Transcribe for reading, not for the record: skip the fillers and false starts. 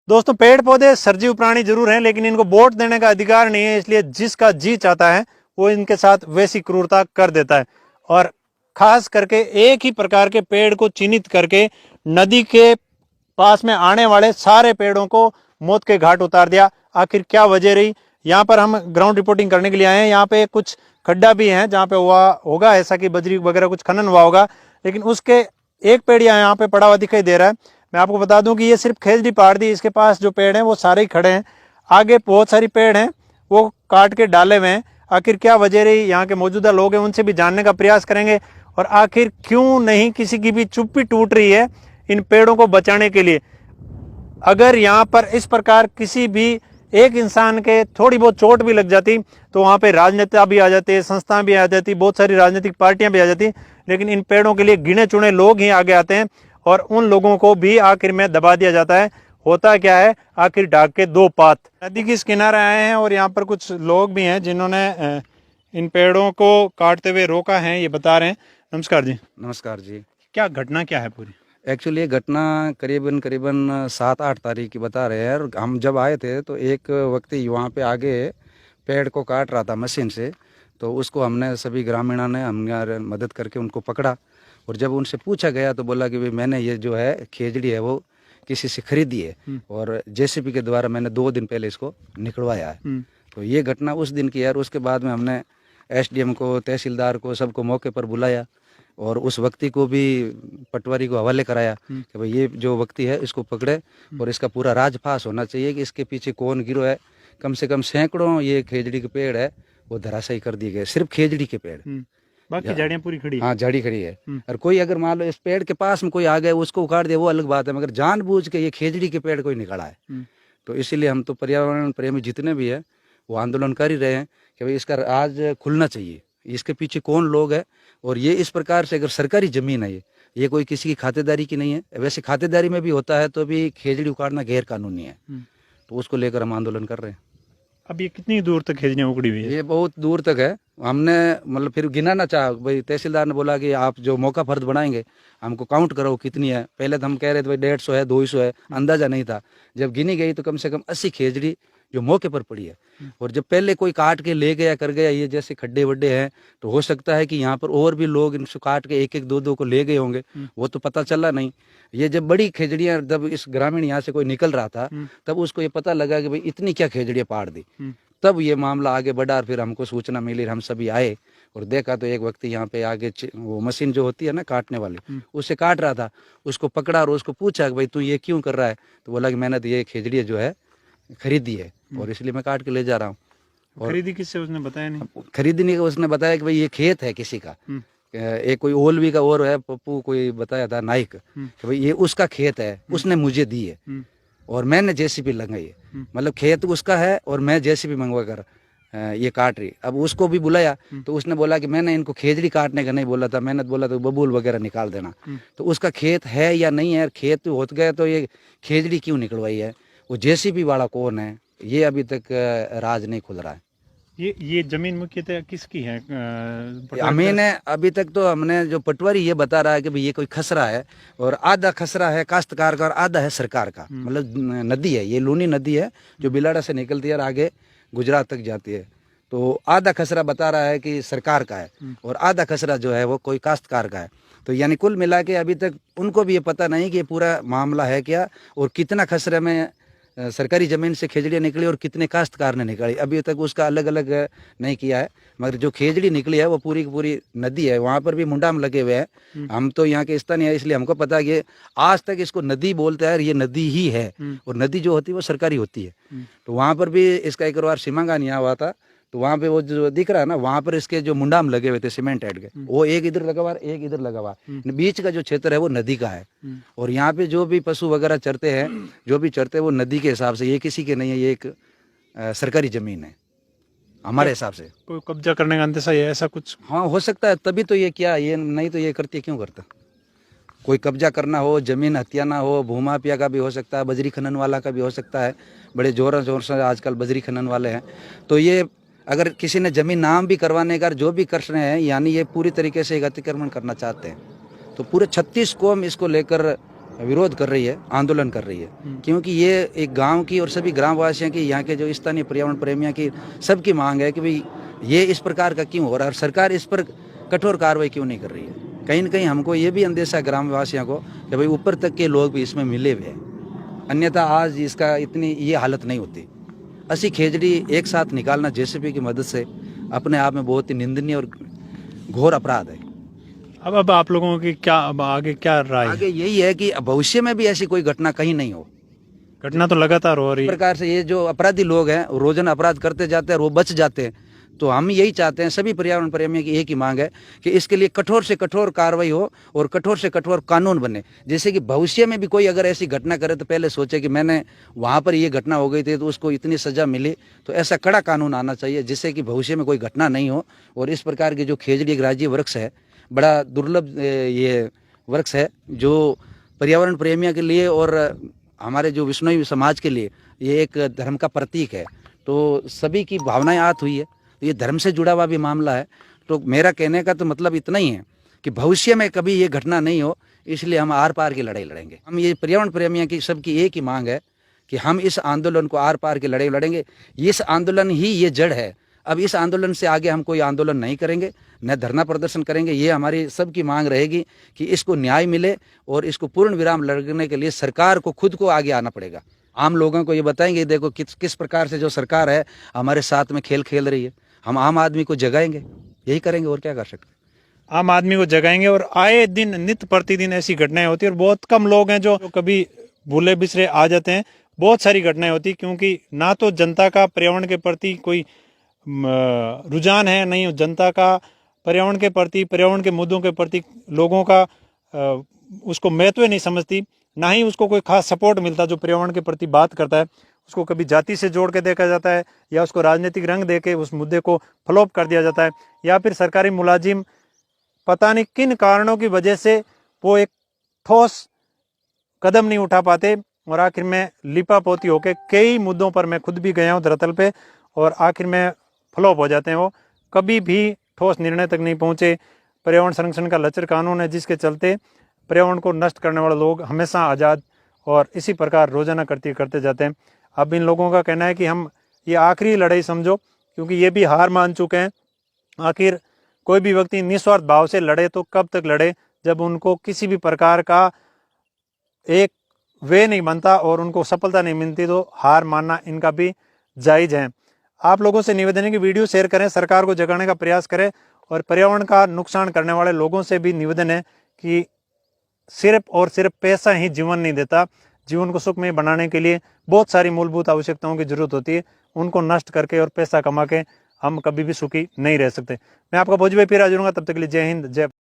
दोस्तों, पेड़ पौधे सजीव प्राणी जरूर हैं, लेकिन इनको वोट देने का अधिकार नहीं है। इसलिए जिसका जी चाहता है वो इनके साथ वैसी क्रूरता कर देता है। और खास करके एक ही प्रकार के पेड़ को चिन्हित करके नदी के पास में आने वाले सारे पेड़ों को मौत के घाट उतार दिया। आखिर क्या वजह रही? यहाँ पर हम ग्राउंड रिपोर्टिंग करने के लिए आए हैं। यहाँ पे कुछ खड्डा भी है जहाँ पे हुआ होगा ऐसा कि बजरी वगैरह कुछ खनन हुआ होगा, लेकिन उसके एक पेड़ यहाँ पे पड़ा हुआ दिखाई दे रहा है। मैं आपको बता दूं कि ये सिर्फ खेजड़ी पहाड़ दी, इसके पास जो पेड़ हैं वो सारे ही खड़े हैं। आगे बहुत सारी पेड़ हैं वो काट के डाले हुए हैं। आखिर क्या वजह रही? यहाँ के मौजूदा लोग हैं, उनसे भी जानने का प्रयास करेंगे। और आखिर क्यों नहीं किसी की भी चुप्पी टूट रही है इन पेड़ों को बचाने के लिए? अगर यहाँ पर इस प्रकार किसी भी एक इंसान के थोड़ी बहुत चोट भी लग जाती तो वहाँ पे राजनेता भी आ जाते, संस्थाएं भी आ जाती, बहुत सारी राजनीतिक पार्टियां भी आ जाती, लेकिन इन पेड़ों के लिए गिने चुने लोग ही आगे आते हैं और उन लोगों को भी आखिर में दबा दिया जाता है। होता क्या है, आखिर डाक के दो पात। नदी के इस किनारे आए हैं और यहाँ पर कुछ लोग भी हैं जिन्होंने इन पेड़ों को काटते हुए रोका है, ये बता रहे हैं। नमस्कार जी। नमस्कार जी। क्या घटना क्या है पूरी? एक्चुअली ये घटना करीबन करीबन 7-8 तारीख की बता रहे हैं। और हम जब आए थे तो एक व्यक्ति वहाँ पे आगे पेड़ को काट रहा था मशीन से, तो उसको हमने सभी ग्रामीणों ने हमने मदद करके उनको पकड़ा। और जब उनसे पूछा गया तो बोला कि भाई मैंने ये जो है खेजड़ी है वो किसी से खरीदी है और जेसीबी के द्वारा मैंने 2 दिन पहले इसको निकलवाया है। तो ये घटना उस दिन की है। और उसके बाद में हमने एसडीएम को, तहसीलदार को, सबको मौके पर बुलाया और उस व्यक्ति को भी पटवारी को हवाले कराया कि भाई ये जो व्यक्ति है इसको पकड़े और इसका पूरा राजफास होना चाहिए कि इसके पीछे कौन गिरो है। कम से कम सैकड़ों ये खेजड़ी के पेड़ है वो धराशायी कर दिए गए, सिर्फ खेजड़ी के पेड़। बाकी झाड़ियां पूरी खड़ी? हाँ, झाड़ी खड़ी है। और कोई अगर मान लो इस पेड़ के पास में कोई आ गया उसको उखाड़ दे वो अलग बात है, मगर जानबूझ के ये खेजड़ी के पेड़ कोई निकाला है। तो इसीलिए हम तो पर्यावरण प्रेमी जितने भी है वो आंदोलन कर ही रहे हैं कि भाई इसका राज खुलना चाहिए, इसके पीछे कौन लोग है। और ये इस प्रकार से अगर सरकारी जमीन है ये कोई किसी की खातेदारी की नहीं है। वैसे खातेदारी में भी होता है तो भी खेजड़ी उखाड़ना गैर कानूनी है। तो उसको लेकर हम आंदोलन कर रहे हैं। अब ये कितनी दूर तक खेजड़ियाँ उखड़ी हुई है? ये बहुत दूर तक है। हमने मतलब फिर गिनाना चाहा, भाई तहसीलदार ने बोला कि आप जो मौका फर्द बनाएंगे हमको काउंट करो कितनी है। पहले तो हम कह रहे थे भाई 150 है, 200 है, अंदाजा नहीं था। जब गिनी गई तो कम से कम 80 खेजड़ी जो मौके पर पड़ी है। और जब पहले कोई काट के ले गया कर गया, ये जैसे खड्डे वड्डे हैं तो हो सकता है कि यहाँ पर और भी लोग इनको काट के 1-1, 2-2 को ले गए होंगे, वो तो पता चला नहीं। ये जब बड़ी खेजड़ियाँ, जब इस ग्रामीण यहाँ से कोई निकल रहा था तब उसको ये पता लगा कि भाई इतनी क्या खेजड़ियाँ पाड़ दी। तब ये मामला आगे बढ़ा और फिर हमको सूचना मिली, हम सभी आए और देखा तो एक व्यक्ति यहाँ पे आगे वो मशीन जो होती है ना काटने वाली, उससे काट रहा था। उसको पकड़ा और उसको पूछा कि भाई तू ये क्यों कर रहा है? तो बोला कि मैंने तो ये खेजड़ी जो है खरीदी है और इसलिए मैं काट के ले जा रहा हूँ। और खरीदी किससे उसने बताया नहीं? खरीदने का उसने बताया कि भाई ये खेत है किसी का, एक कोई ओलवी का और है, पप्पू कोई बताया था नाइक, कि भाई ये उसका खेत है, उसने मुझे दी है और मैंने जेसीबी लगाई है। मतलब खेत उसका है और मैं जेसीबी मंगवा कर ये काट रही। अब उसको भी बुलाया तो उसने बोला कि मैंने इनको खेजड़ी काटने का नहीं बोला था, मैंने बोला था बबूल वगैरह निकाल देना। तो उसका खेत है या नहीं है, खेत तो होत गया तो ये खेजड़ी क्यों निकलवाई है, वो जेसीबी वाला कौन है, ये अभी तक राज नहीं खुल रहा है। ये जमीन मुख्यतः किसकी है? हमने अभी तक तो हमने जो पटवारी ये बता रहा है कि भाई ये कोई खसरा है और आधा खसरा है काश्तकार का और आधा है सरकार का। मतलब नदी है, ये लूनी नदी है जो बिलाड़ा से निकलती है और आगे गुजरात तक जाती है। तो आधा खसरा बता रहा है कि सरकार का है और आधा खसरा जो है वो कोई काश्तकार का है। तो यानी कुल मिला के अभी तक उनको भी ये पता नहीं कि ये पूरा मामला है क्या और कितना खसरे में सरकारी ज़मीन से खेजड़ियाँ निकली और कितने काश्तकार ने निकाली, अभी तक उसका अलग अलग नहीं किया है। मगर जो खेजड़ी निकली है वो पूरी की पूरी नदी है, वहाँ पर भी मुंडाम लगे हुए हैं। हम तो यहाँ के स्थानीय है इसलिए हमको पता है कि आज तक इसको नदी बोलते हैं, ये नदी ही है और नदी जो होती है वो सरकारी होती है। तो वहाँ पर भी इसका एक बार सीमांकन यहाँ हुआ था तो वहाँ पे वो जो दिख रहा है ना, वहाँ पर इसके जो मुंडाम लगे हुए थे सीमेंट ऐड के, वो एक इधर लगा हुआ एक इधर लगा हुआ, बीच का जो क्षेत्र है वो नदी का है। और यहाँ पे जो भी पशु वगैरह चरते हैं, जो भी चरते हैं वो नदी के हिसाब से, ये किसी के नहीं है, ये एक सरकारी जमीन है हमारे हिसाब से। कोई कब्जा करने का अंदेशा है ऐसा कुछ? हाँ, हो सकता है, तभी तो ये क्या, ये नहीं तो ये करती क्यों करता। कोई कब्जा करना हो, जमीन हत्याना हो, भूमाफिया का भी हो सकता है, बजरी खनन वाला का भी हो सकता है। बड़े जोर जोर से आजकल बजरी खनन वाले हैं। तो ये अगर किसी ने जमीन नाम भी करवाने का जो भी कर रहे हैं, यानी ये पूरी तरीके से एक अतिक्रमण करना चाहते हैं। तो पूरे 36 कौम इसको लेकर विरोध कर रही है, आंदोलन कर रही है, क्योंकि ये एक गांव की और सभी ग्रामवासियों की, यहाँ के जो स्थानीय पर्यावरण प्रेमियों की सबकी मांग है कि भाई ये इस प्रकार का क्यों हो रहा है और सरकार इस पर कठोर कार्रवाई क्यों नहीं कर रही है। कहीं न कहीं हमको ये भी अंदेशा है ग्रामवासियों को कि भाई ऊपर तक के लोग भी इसमें मिले हुए हैं, अन्यथा आज इसका इतनी ये हालत नहीं होती। अस्सी खेजड़ी एक साथ निकालना जेसीबी की मदद से अपने आप में बहुत ही निंदनीय और घोर अपराध है। अब आप लोगों की क्या, अब आगे क्या राय है? आगे यही है कि भविष्य में भी ऐसी कोई घटना कहीं नहीं हो। घटना तो लगातार हो रही इस है। प्रकार से ये जो अपराधी लोग हैं रोजाना अपराध करते जाते हैं और वो बच जाते हैं, तो हम यही चाहते हैं, सभी पर्यावरण प्रेमियों की एक ही मांग है कि इसके लिए कठोर से कठोर कार्रवाई हो और कठोर से कठोर कानून बने, जैसे कि भविष्य में भी कोई अगर ऐसी घटना करे तो पहले सोचे कि मैंने वहाँ पर ये घटना हो गई थी तो उसको इतनी सजा मिली, तो ऐसा कड़ा कानून आना चाहिए जिससे कि भविष्य में कोई घटना नहीं हो। और इस प्रकार की जो खेजड़ी एक राज्य वृक्ष है, बड़ा दुर्लभ ये वृक्ष है जो पर्यावरण प्रेमियों के लिए और हमारे जो विश्नोई समाज के लिए ये एक धर्म का प्रतीक है। तो सभी की भावनाएं आहत हुई है, तो ये धर्म से जुड़ा हुआ भी मामला है। तो मेरा कहने का तो मतलब इतना ही है कि भविष्य में कभी ये घटना नहीं हो, इसलिए हम आर पार की लड़ाई लड़ेंगे। हम ये पर्यावरण प्रेमियों की सबकी एक ही मांग है कि हम इस आंदोलन को आर पार की लड़ाई लड़ेंगे। इस आंदोलन ही ये जड़ है। अब इस आंदोलन से आगे हम कोई आंदोलन नहीं करेंगे, न धरना प्रदर्शन करेंगे। ये हमारी सबकी मांग रहेगी कि इसको न्याय मिले और इसको पूर्ण विराम लगने के लिए सरकार को खुद को आगे आना पड़ेगा। आम लोगों को ये बताएंगे, देखो किस प्रकार से जो सरकार है हमारे साथ में खेल खेल रही है। हम आम आदमी को जगाएंगे, यही करेंगे और क्या कर सकते हैं। आम आदमी को जगाएंगे। और आए दिन नित्य प्रतिदिन ऐसी घटनाएं होती है और बहुत कम लोग हैं जो कभी भूले बिसरे आ जाते हैं। बहुत सारी घटनाएं होती, क्योंकि ना तो जनता का पर्यावरण के प्रति कोई रुझान है, नहीं जनता का पर्यावरण के प्रति, पर्यावरण के मुद्दों के प्रति लोगों का उसको महत्व नहीं समझती, ना ही उसको कोई खास सपोर्ट मिलता जो पर्यावरण के प्रति बात करता है। उसको कभी जाति से जोड़ के देखा जाता है या उसको राजनीतिक रंग देके उस मुद्दे को फ्लॉप कर दिया जाता है, या फिर सरकारी मुलाजिम पता नहीं किन कारणों की वजह से वो एक ठोस कदम नहीं उठा पाते और आखिर में लिपापोती होके कई मुद्दों पर मैं खुद भी गया हूँ धरातल पे, और आखिर में फ्लॉप हो जाते हैं। वो कभी भी ठोस निर्णय तक नहीं पहुंचे। पर्यावरण संरक्षण का लचर कानून है जिसके चलते पर्यावरण को नष्ट करने वाले लोग हमेशा आज़ाद और इसी प्रकार रोजाना करते जाते हैं। अब इन लोगों का कहना है कि हम ये आखिरी लड़ाई समझो, क्योंकि ये भी हार मान चुके हैं। आखिर कोई भी व्यक्ति निस्वार्थ भाव से लड़े तो कब तक लड़े, जब उनको किसी भी प्रकार का एक वे नहीं बनता और उनको सफलता नहीं मिलती, तो हार मानना इनका भी जायज है। आप लोगों से निवेदन है कि वीडियो शेयर करें, सरकार को जगाने का प्रयास करें, और पर्यावरण का नुकसान करने वाले लोगों से भी निवेदन है कि सिर्फ और सिर्फ पैसा ही जीवन नहीं देता। जीवन को सुखमय बनाने के लिए बहुत सारी मूलभूत आवश्यकताओं की जरूरत होती है। उनको नष्ट करके और पैसा कमा के हम कभी भी सुखी नहीं रह सकते। मैं आपका भोज भाई फिर हाजिर हूंगा, तब तक के लिए जय हिंद, जय